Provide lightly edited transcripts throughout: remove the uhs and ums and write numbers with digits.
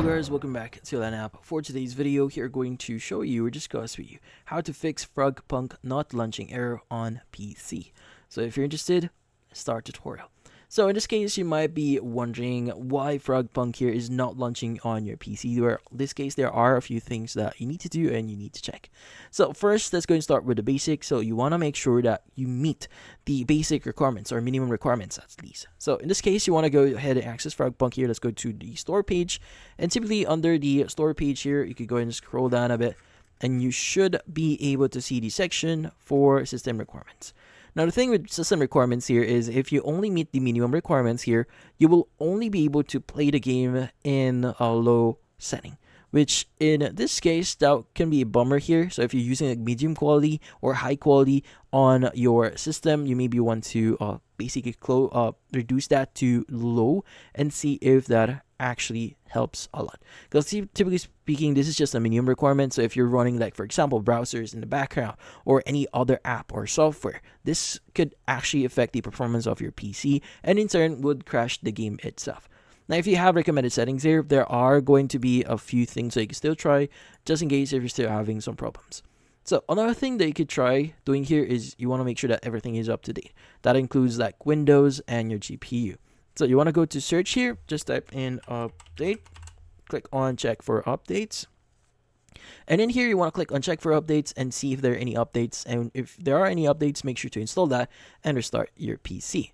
guys, welcome back to Lan App. For today's video, here going to show you or discuss with you how to fix FragPunk not launching error on PC. So if you're interested, start tutorial. So in this case, you might be wondering why FragPunk here is not launching on your PC. Where in this case, there are a few things that you need to do and you need to check. So first, let's go and start with the basics. So you want to make sure that you meet the basic requirements or minimum requirements at least. So in this case, you want to go ahead and access FragPunk here. Let's go to the store page, and typically under the store page here, you could go and scroll down a bit, and you should be able to see the section for system requirements. Now, the thing with system requirements here is if you only meet the minimum requirements here, you will only be able to play the game in a low setting, which in this case, that can be a bummer here. So if you're using like medium quality or high quality on your system, you maybe want to basically reduce that to low and see if that actually helps a lot, because typically speaking, this is just a minimum requirement. So if you're running, like, for example, browsers in the background or any other app or software, this could actually affect the performance of your PC and in turn would crash the game itself. Now, if you have recommended settings here, there are going to be a few things that you can still try just in case if you're still having some problems. So another thing that you could try doing here is you want to make sure that everything is up to date. That includes like Windows and your GPU. So you want to go to search here, just type in update, click on check for updates. And in here, you want to click on check for updates and see if there are any updates. And if there are any updates, make sure to install that and restart your PC.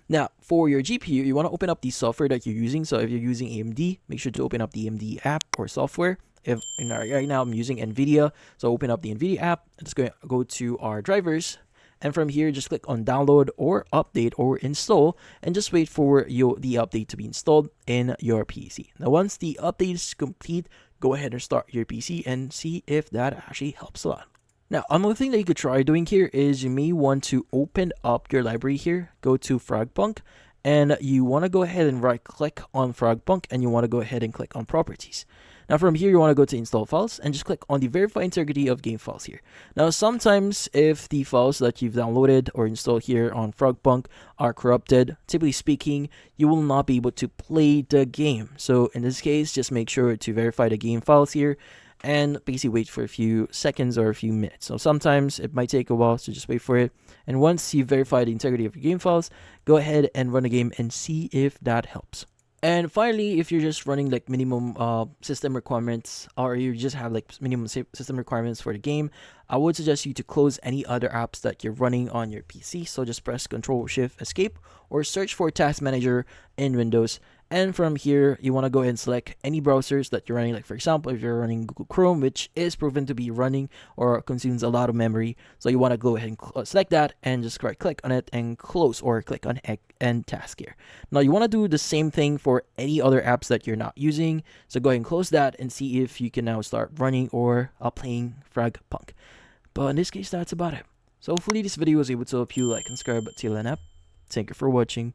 Now, for your GPU, you want to open up the software that you're using. So if you're using AMD, make sure to open up the AMD app or software. Right now I'm using NVIDIA, so open up the NVIDIA app. Let's go to our drivers. And from here, just click on download or update or install and just wait for the update to be installed in your PC. Now, once the update is complete, go ahead and start your PC and see if that actually helps a lot. Now, another thing that you could try doing here is you may want to open up your library here, go to FragPunk, and you want to go ahead and right click on FragPunk and you want to go ahead and click on properties. Now from here, you want to go to install files and just click on the verify integrity of game files here. Now sometimes if the files that you've downloaded or installed here on FragPunk are corrupted, typically speaking, you will not be able to play the game. So in this case, just make sure to verify the game files here and basically wait for a few seconds or a few minutes. So sometimes it might take a while, so just wait for it. And once you verify the integrity of your game files, go ahead and run the game and see if that helps. And finally, if you're just running like minimum system requirements, or you just have like minimum system requirements for the game, I would suggest you to close any other apps that you're running on your PC. So just press Ctrl-Shift-Escape or search for Task Manager in Windows. And from here, you want to go ahead and select any browsers that you're running. Like, for example, if you're running Google Chrome, which is proven to be running or consumes a lot of memory. So you want to go ahead and select that and just right click on it and close, or click on End Task here. Now, you want to do the same thing for any other apps that you're not using. So go ahead and close that and see if you can now start running or playing FragPunk. But in this case, that's about it. So hopefully this video was able to help you like and subscribe to Lan App. Thank you for watching.